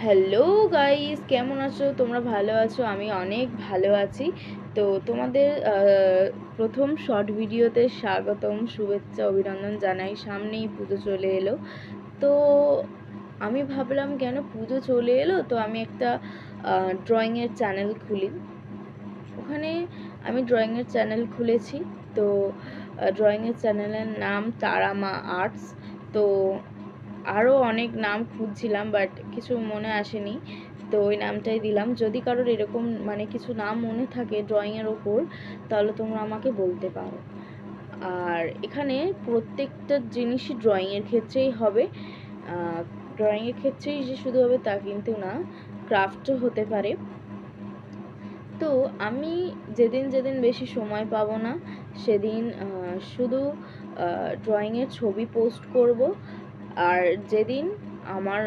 Hello guys, কেমন আছো তোমরা? ভালো আছো? আমি অনেক ভালো আছি। তো তোমাদের প্রথম শর্ট ভিডিওতে স্বাগতম, শুভেচ্ছা, অভিনন্দন জানাই। সামনেই পুজো চলে এলো। তো আমি ভাবলাম কেন পুজো চলে এলো, তো আমি একটা ড্রয়িংয়ের চ্যানেল খুলি। ওখানে আমি ড্রয়িংয়ের চ্যানেল খুলেছি। তো ড্রয়িংয়ের চ্যানেলের নাম তারামা আর্টস। তো আরও অনেক নাম খুঁজছিলাম, বাট কিছু মনে আসেনি, তো ওই নামটাই দিলাম। যদি কারোর এরকম মানে কিছু নাম মনে থাকে ড্রয়িংয়ের ওপর, তাহলে তোমরা আমাকে বলতে পারো। আর এখানে প্রত্যেকটা জিনিসই ড্রয়িংয়ের ক্ষেত্রেই হবে। ড্রয়িংয়ের ক্ষেত্রেই যে শুধু হবে তা কিন্তু না, ক্রাফটও হতে পারে। তো আমি যেদিন যেদিন বেশি সময় পাবো না, সেদিন শুধু ড্রয়িংয়ের ছবি পোস্ট করব। আর যেদিন আমার